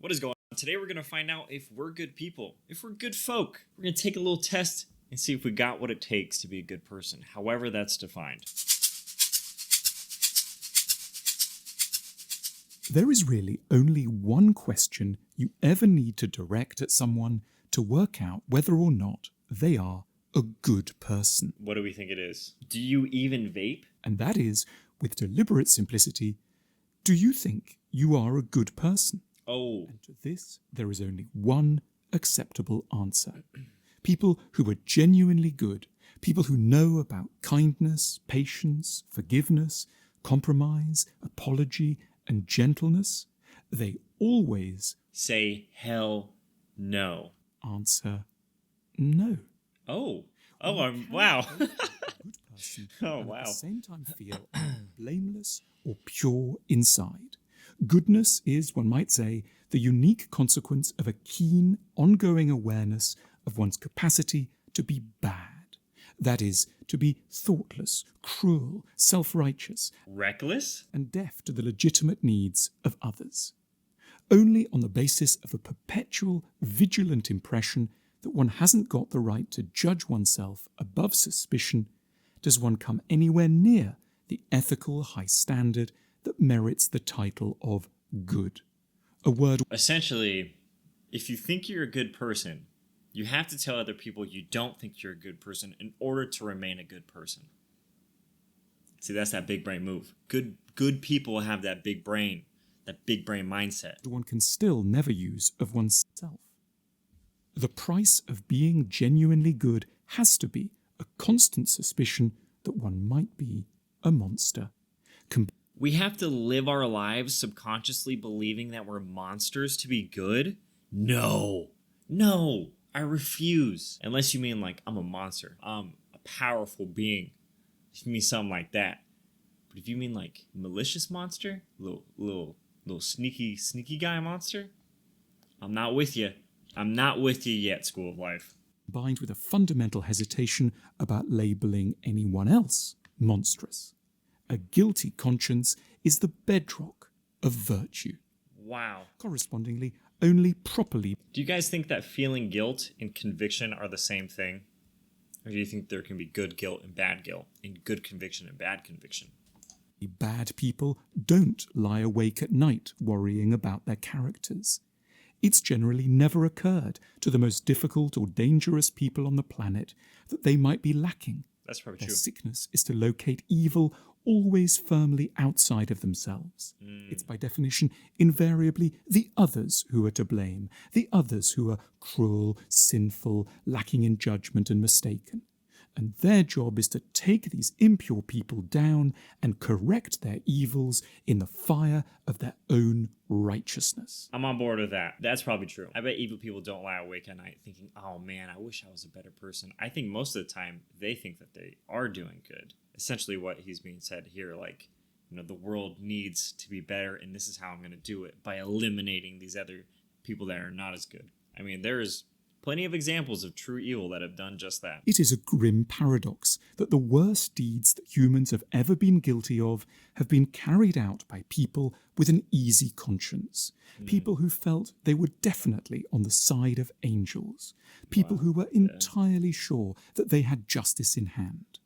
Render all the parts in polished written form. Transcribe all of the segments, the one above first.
What is going on? Today we're going to find out if we're good people, if we're good folk. We're going to take a little test and see if we got what it takes to be a good person, however that's defined. There is really only one question you ever need to direct at someone to work out whether or not they are a good person. What do we think it is? Do you even vape? And that is, with deliberate simplicity, do you think you are a good person? Oh. And to this, there is only one acceptable answer. People who are genuinely good, people who know about kindness, patience, forgiveness, compromise, apology, and gentleness, they always say hell no. Answer no. Oh. A Wow. good person Oh, and wow. at the same time feel blameless or pure inside. Goodness is, one might say, the unique consequence of a keen, ongoing awareness of one's capacity to be bad. That is, to be thoughtless, cruel, self-righteous, Reckless? and deaf to the legitimate needs of others. Only on the basis of a perpetual, vigilant impression that one hasn't got the right to judge oneself above suspicion does one come anywhere near the ethical high standard that merits the title of good. A word. Essentially, if you think you're a good person, you have to tell other people you don't think you're a good person in order to remain a good person. See, that's that big brain move. Good people have that big brain mindset. One can still never use of oneself. The price of being genuinely good has to be a constant suspicion that one might be a monster. We have to live our lives subconsciously believing that we're monsters to be good? No, I refuse. Unless you mean like I'm a monster, I'm a powerful being. If you mean something like that. But if you mean like malicious monster, little sneaky guy monster, I'm not with you. I'm not with you yet, School of Life. Combined with a fundamental hesitation about labelling anyone else monstrous. A guilty conscience is the bedrock of virtue. Wow. Correspondingly, only properly. Do you guys think that feeling guilt and conviction are the same thing? Or do you think there can be good guilt and bad guilt, and good conviction and bad conviction? Bad people don't lie awake at night worrying about their characters. It's generally never occurred to the most difficult or dangerous people on the planet that they might be lacking. That's probably Their true. sickness is to locate evil always firmly outside of themselves. It's by definition invariably the others who are to blame, the others who are cruel, sinful, lacking in judgment and mistaken. And their job is to take these impure people down and correct their evils in the fire of their own righteousness. I'm on board with that. That's probably true. I bet evil people don't lie awake at night thinking, oh man, I wish I was a better person. I think most of the time they think that they are doing good. Essentially what he's being said here, like, you know, the world needs to be better and this is how I'm going to do it, by eliminating these other people that are not as good. I mean, there's plenty of examples of true evil that have done just that. It is a grim paradox that the worst deeds that humans have ever been guilty of have been carried out by people with an easy conscience. People who felt they were definitely on the side of angels. People who were entirely sure that they had justice in hand.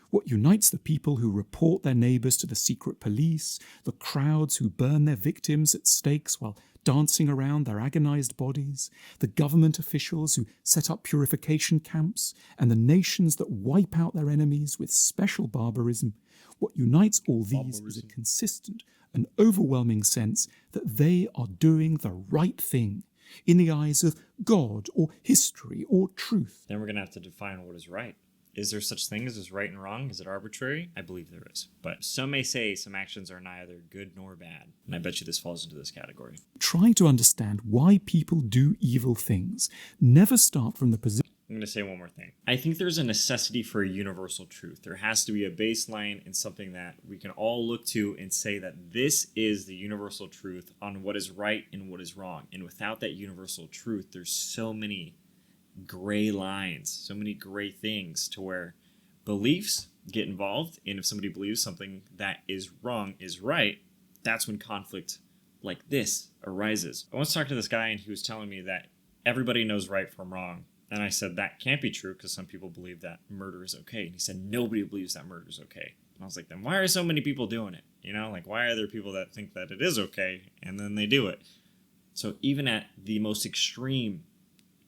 What unites the people who report their neighbours to the secret police, the crowds who burn their victims at stakes while dancing around their agonized bodies, the government officials who set up purification camps, and the nations that wipe out their enemies with special barbarism, what unites all these is a consistent and overwhelming sense that they are doing the right thing in the eyes of God or history or truth. Then we're going to have to define what is right. Is there such thing as right and wrong? Is it arbitrary? I believe there is. But some may say some actions are neither good nor bad. And I bet you this falls into this category. Trying to understand why people do evil things. Never start from the position. I'm going to say one more thing. I think there's a necessity for a universal truth. There has to be a baseline and something that we can all look to and say that this is the universal truth on what is right and what is wrong. And without that universal truth, there's so many gray lines, so many gray things to where beliefs get involved. And if somebody believes something that is wrong is right, that's when conflict like this arises. I once talked to this guy and he was telling me that everybody knows right from wrong. And I said, that can't be true because some people believe that murder is okay. And he said, nobody believes that murder is okay. And I was like, then why are so many people doing it? You know, like, why are there people that think that it is okay and then they do it? So even at the most extreme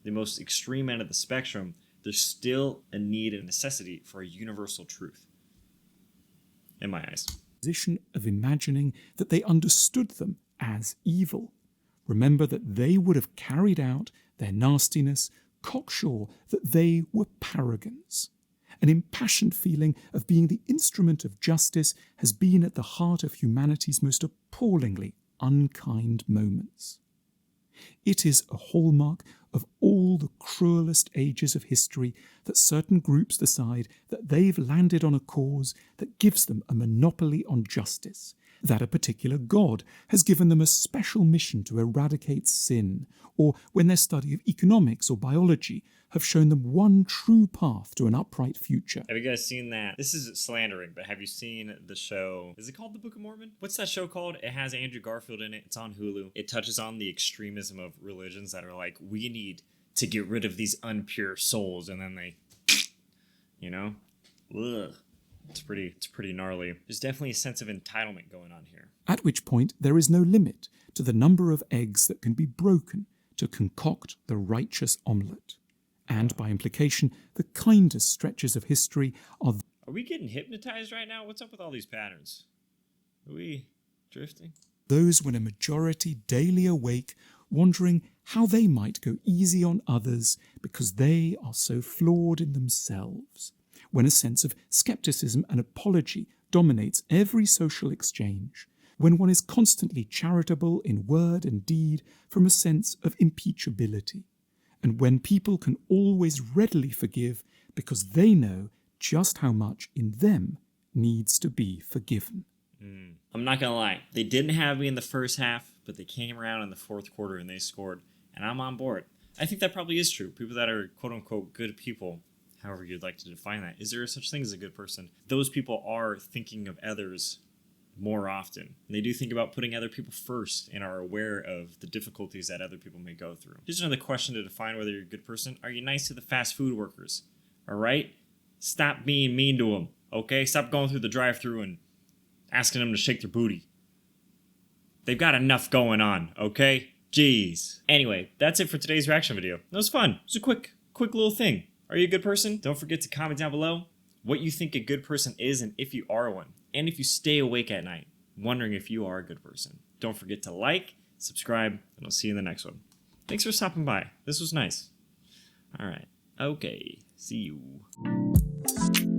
end of the spectrum, there's still a need and necessity for a universal truth, in my eyes. Position of imagining that they understood them as evil. Remember that they would have carried out their nastiness cocksure that they were paragons. An impassioned feeling of being the instrument of justice has been at the heart of humanity's most appallingly unkind moments. It is a hallmark of all the cruelest ages of history that certain groups decide that they've landed on a cause that gives them a monopoly on justice, that a particular god has given them a special mission to eradicate sin, or when their study of economics or biology have shown them one true path to an upright future. Have you guys seen that? This is slandering, but have you seen the show? Is it called The Book of Mormon? What's that show called? It has Andrew Garfield in it. It's on Hulu. It touches on the extremism of religions that are like, we need to get rid of these unpure souls, and then they, you know? Ugh. It's pretty gnarly. There's definitely a sense of entitlement going on here. At which point there is no limit to the number of eggs that can be broken to concoct the righteous omelette. And by implication, the kindest stretches of history are... Are we getting hypnotized right now? What's up with all these patterns? Are we drifting? Those when a majority daily awake, wondering how they might go easy on others because they are so flawed in themselves. When a sense of skepticism and apology dominates every social exchange. When one is constantly charitable in word and deed from a sense of impeachability. And when people can always readily forgive because they know just how much in them needs to be forgiven. I'm not gonna lie, they didn't have me in the first half, but they came around in the fourth quarter and they scored, and I'm on board. I think that probably is true. People that are quote-unquote good people, however you'd like to define that. Is there such thing as a good person? Those people are thinking of others more often. They do think about putting other people first and are aware of the difficulties that other people may go through. Here's another question to define whether you're a good person. Are you nice to the fast food workers? All right? Stop being mean to them, okay? Stop going through the drive-thru and asking them to shake their booty. They've got enough going on, okay? Jeez. Anyway, that's it for today's reaction video. That was fun. It was a quick little thing. Are you a good person? Don't forget to comment down below what you think a good person is and if you are one. And if you stay awake at night, wondering if you are a good person. Don't forget to like, subscribe, and I'll see you in the next one. Thanks for stopping by. This was nice. All right. Okay. See you.